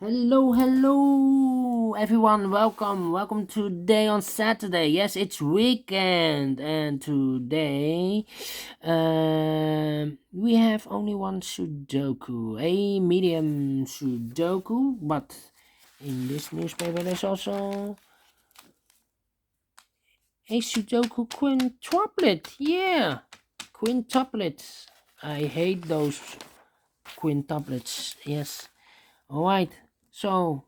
Hello, everyone. Welcome today on Saturday. Yes, it's weekend, and today we have only one Sudoku, a medium Sudoku. But in this newspaper, there's also a Sudoku quintuplet. Yeah, quintuplets. I hate those quintuplets. Yes. All right. So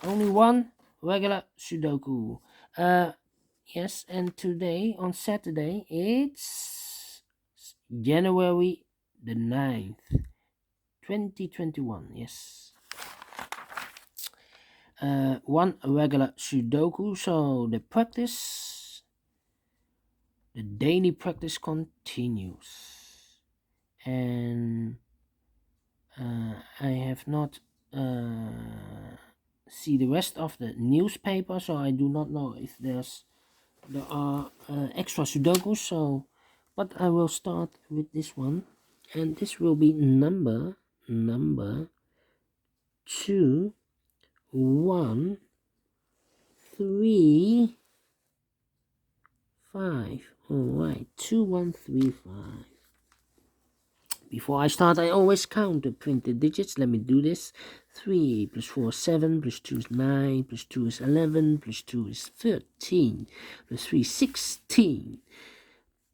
only one regular Sudoku. Yes, and today on Saturday it's January the 9th, 2021. Yes. One regular Sudoku. So the daily practice continues, and I have not see the rest of the newspaper, so I do not know if there are extra Sudokus. So, but I will start with this one, and this will be number 2 1 3 5. All right, 2 1 3 5. Before I start, I always count the printed digits. Let me do this. 3 plus 4 is 7, plus 2 is 9, plus 2 is 11, plus 2 is 13, plus 3 is 16,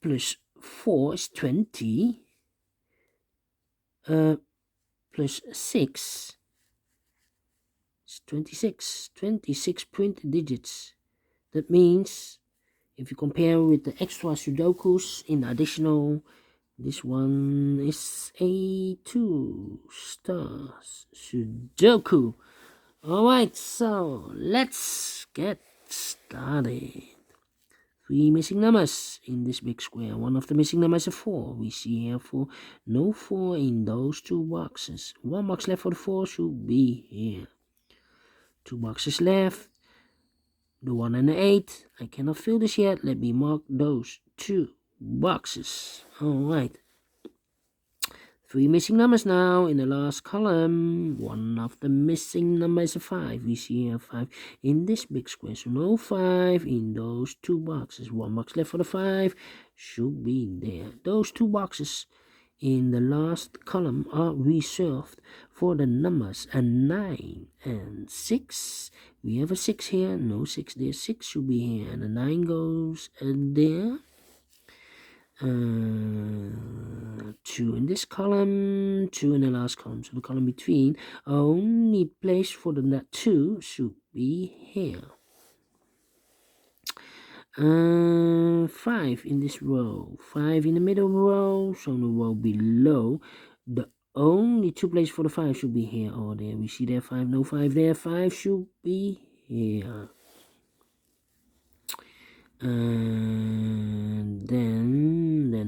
plus 4 is 20, plus 6 is 26. 26 printed digits. That means, if you compare with the extra Sudokus in additional, this one is a 2-star Sudoku. Alright, so let's get started. 3 missing numbers in this big square. One of the missing numbers is 4. We see here 4. No 4 in those 2 boxes. 1 box left for the 4 should be here. 2 boxes left. The 1 and the 8. I cannot fill this yet. Let me mark those 2 boxes. Alright. 3 missing numbers now in the last column. One of the missing numbers is a 5. We see here 5 in this big square. So no 5 in those 2 boxes. 1 box left for the 5 should be there. Those 2 boxes in the last column are reserved for the numbers 9 and 6. We have a 6 here. No 6 there. 6 should be here. And the 9 goes there. 2 in this column, 2 in the last column. So the column between, only place for the 2 should be here. 5 in this row, 5 in the middle row. So the row below, the only 2 places for the 5 should be here or there. We see there 5, no 5 there. 5 should be here. And then let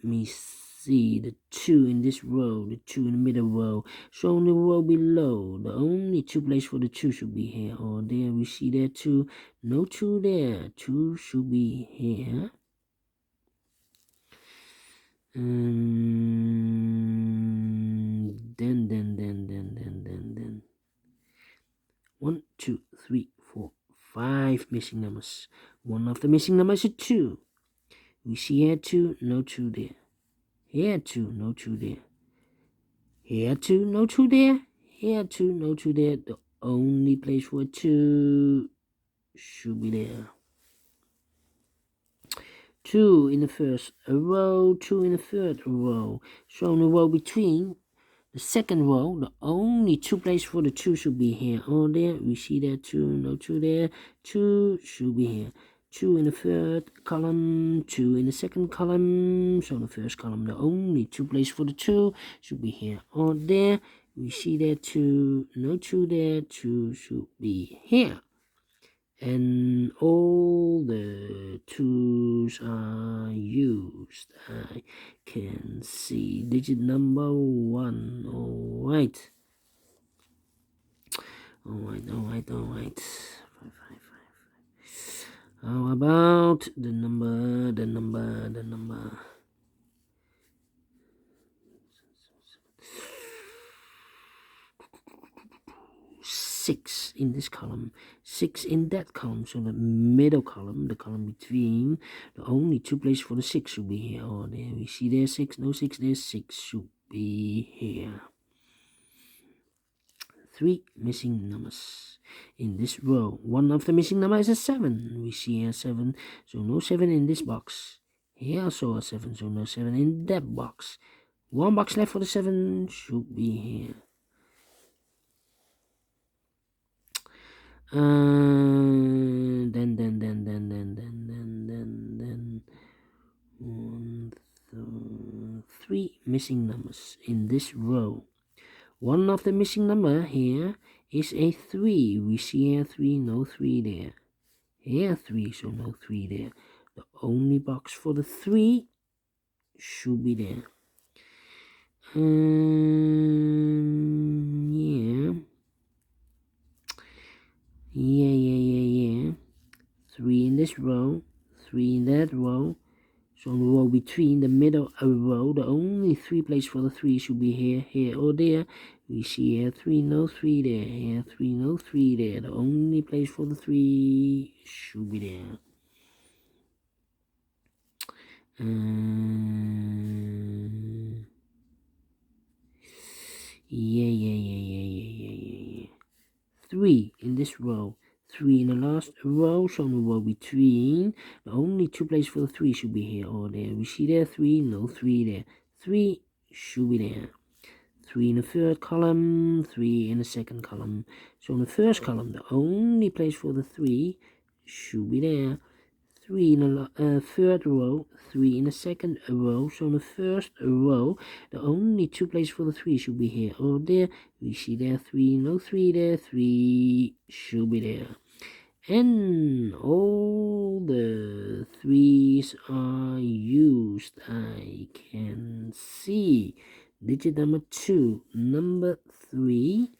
me see the 2 in this row, the 2 in the middle row. So in the row below, the only 2 places for the 2 should be here or there. We see there 2, no 2 there. 2 should be here. Then 1 2 3 4 5 missing numbers. One of the missing numbers is 2. We see here 2, no 2 there. Here 2, no 2 there. Here 2, no 2 there. Here 2, no 2 there. The only place for 2 should be there. 2 in the first row, 2 in the third row. So in the row between the second row, the only 2 places for the 2 should be here or there. We see there 2, no 2 there. 2 should be here. 2 in the third column, 2 in the second column. So in the first column, the only 2 places for the 2 should be here or there. We see there 2, no 2 there. 2 should be here. And all the 2's are used. I can see digit number 1. Alright. 5. How about the number? 6 in this column, 6 in that column. So the middle column, the column between, the only two places for the 6 should be here. Oh, there we see there's 6, no 6, there's 6 should be here. 3 missing numbers in this row. One of the missing numbers is a 7. We see here 7, so no 7 in this box. Here also a 7, so no 7 in that box. One box left for the 7 should be here. Then 3 missing numbers in this row. One of the missing number here is a 3. We see here 3, no 3 there. Here 3, so no 3 there. The only box for the 3 should be there. Yeah. 3 in this row, 3 in that row. So on the row between the middle row, the only 3 places for the 3 should be here, or there. We see here 3, no 3 there. Here 3, no 3 there. The only place for the 3 should be there. Yeah. 3 in this row, 3 in the last row, so on the row between, the only 2 places for the 3 should be here or there. We see there 3, no 3 there. 3 should be there. 3 in the third column, 3 in the second column. So in the first column, the only place for the 3 should be there. 3 in the third row, 3 in the second row. So in the first row, the only 2 places for the 3 should be here or there. We see there 3, no 3 there. 3 should be there. And all the 3s are used. I can see digit number 2, number 3.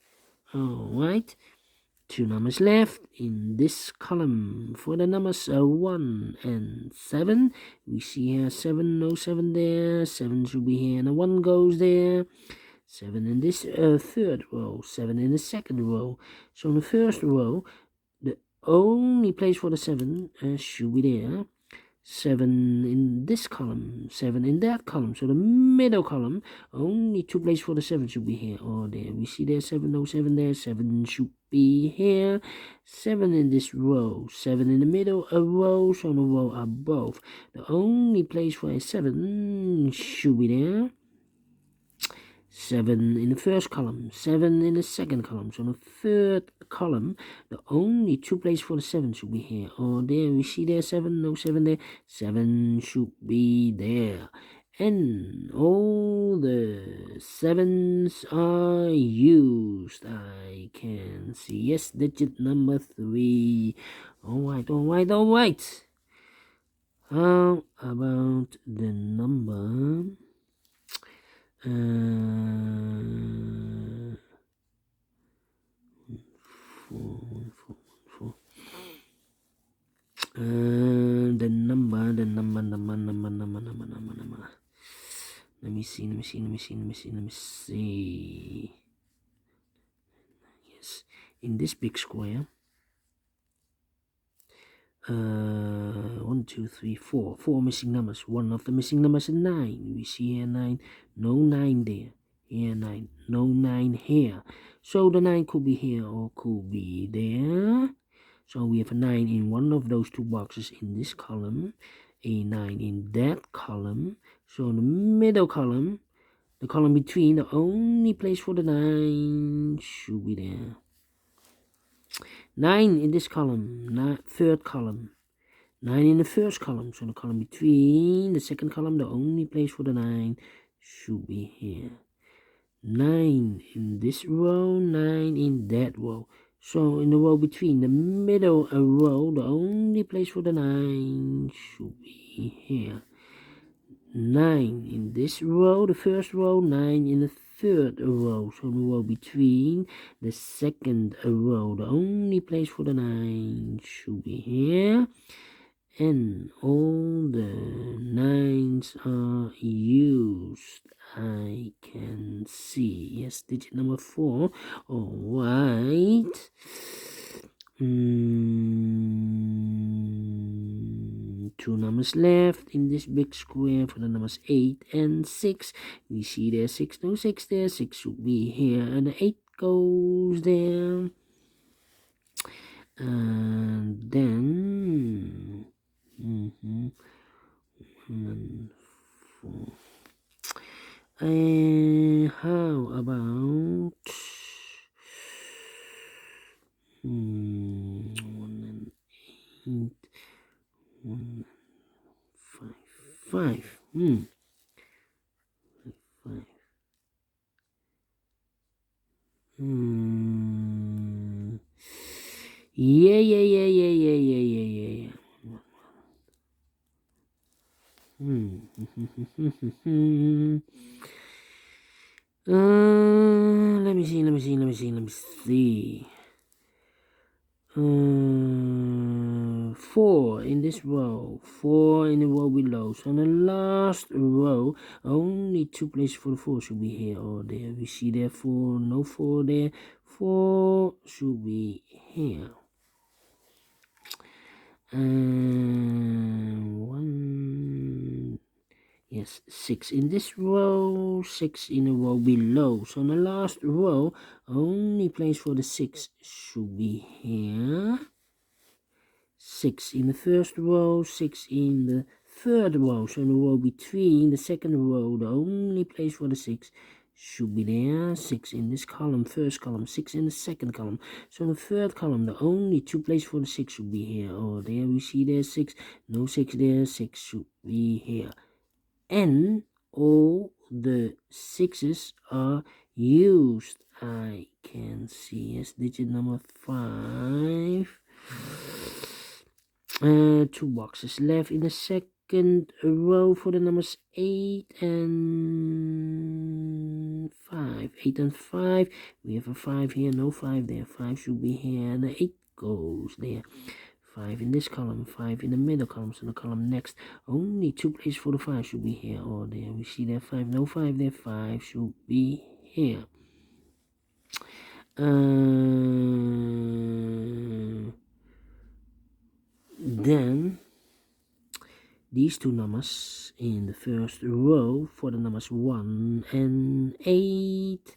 Alright. 2 numbers left in this column. For the numbers 1 and 7, we see here 7, no 7 there. 7 should be here, and a 1 goes there. 7 in this third row, 7 in the second row. So in the first row, the only place for the 7 should be there. 7 in this column, 7 in that column. So the middle column, only 2 places for the 7 should be here or there. We see there 7, no 7 there. 7 should be here. 7 in this row, 7 in the middle row, so on the row above. The only place for a 7 should be there. 7 in the first column, 7 in the second column. So in the third column, the only 2 places for the 7 should be here or there. We see there 7, no 7 there. 7 should be there. And all the 7s are used. I can see. Yes, digit number 3. Alright. How about the number 4. The number. Let me see. Yes, in this big square. 1, 2, 3, 4. 4 missing numbers. One of the missing numbers is 9. We see here 9. No 9 there. Here 9. No 9 here. So the 9 could be here or could be there. So we have a 9 in one of those 2 boxes in this column. A 9 in that column. So in the middle column, the column between, the only place for the 9 should be there. 9 in this column, third column. 9 in the first column, so the column between the second column, the only place for the 9 should be here. 9 in this row, 9 in that row. So in the row between the middle row, the only place for the 9 should be here. 9 in this row, the first row, 9 in the third row. So the row between the second row, the only place for the 9 should be here. and all the 9s are used. I can see. Yes, digit number 4. Alright. Two numbers left in this big square for the numbers 8 and 6. We see there's 6, no 6 there. 6 should be here, and the 8 goes there. And then 4. And how about 1 and 8, 1 5, 5. 5. Yeah. Let me see. 4 in this row, 4 in the row below. So on the last row, only 2 places for the 4 should be here or there. We see there 4, no 4 there. 4 should be here. And 1, yes, 6 in this row, 6 in the row below. So on the last row, only place for the 6 should be here. 6 in the first row, 6 in the third row. So in the row between the second row, the only place for the 6 should be there. 6 in this column, first column, 6 in the second column. So in the third column, the only 2 places for the 6 should be here or there. We see there 6, no 6 there, 6 should be here. And all the 6s are used. I can see as digit number 5. 2 boxes left in the second row for the numbers 8 and 5. 8 and 5. We have a 5 here, no 5 there. 5 should be here, and the 8 goes there. 5 in this column, 5 in the middle column, so the column next. Only 2 places for the 5 should be here or there. We see there 5, no 5 there. 5 should be here. Then these 2 numbers in the first row for the numbers 1 and 8.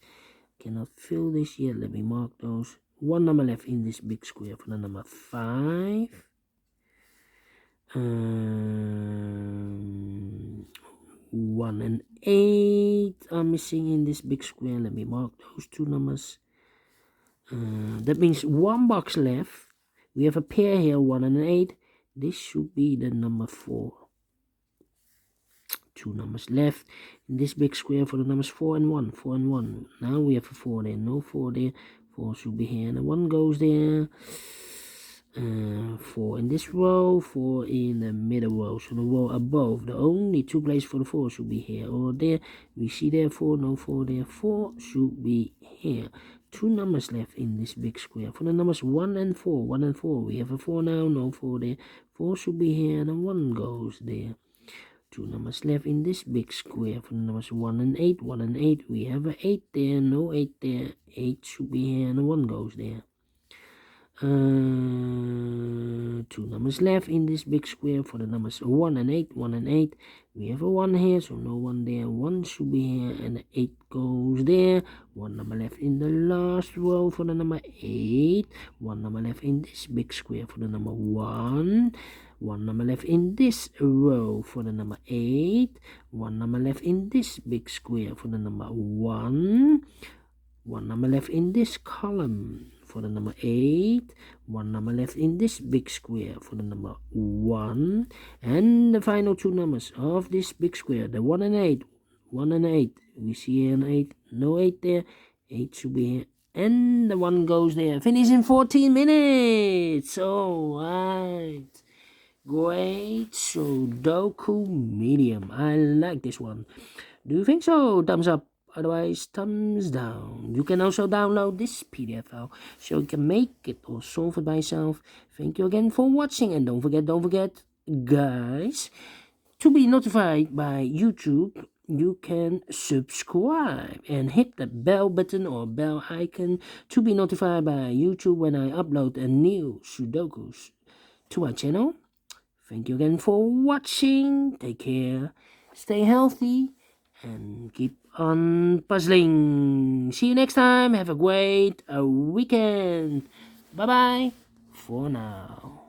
Cannot fill this yet. Let me mark those. 1 number left in this big square for the number 5. 1 and 8 are missing in this big square. Let me mark those 2 numbers. That means 1 box left. We have a pair here, 1 and an 8. This should be the number 4. 2 numbers left in this big square for the numbers 4 and 1. 4 and 1. Now we have a 4 there, no 4 there. 4 should be here, and the 1 goes there. 4 in this row, 4 in the middle row. So the row above, the only 2 places for the 4 should be here or there. We see there 4, no 4 there. 4 should be here. 2 numbers left in this big square for the numbers 1 and 4. 1 and 4. We have a 4 now, no 4 there. 4 should be here, and the 1 goes there. 2 numbers left in this big square for the numbers 1 and 8. 1 and 8. We have a 8 there, no 8 there. 8 should be here, and the 1 goes there. 2 numbers left in this big square for the numbers 1 and 8. 1 and 8. We have a 1 here, so no 1 there. 1 should be here, and the 8 goes there. 1 number left in the last row for the number 8. 1 number left in this big square for the number 1. 1 number left in this row for the number 8. 1 number left in this big square for the number 1. 1 number left in this column for the number 8. 1 number left in this big square for the number 1. And the final 2 numbers of this big square, the 1 and 8. 1 and 8. We see here an 8. No 8 there. 8 should be here. And the 1 goes there. Finish in 14 minutes. Alright. Great Sudoku Medium. I like this one. Do you think so? Thumbs up. Otherwise, thumbs down. You can also download this PDF file so you can make it or solve it by yourself. Thank you again for watching, and don't forget, guys. To be notified by YouTube, you can subscribe and hit the bell button or bell icon to be notified by YouTube when I upload a new Sudokus to our channel. Thank you again for watching. Take care, stay healthy, and keep on puzzling. See you next time. Have a great weekend. Bye bye for now.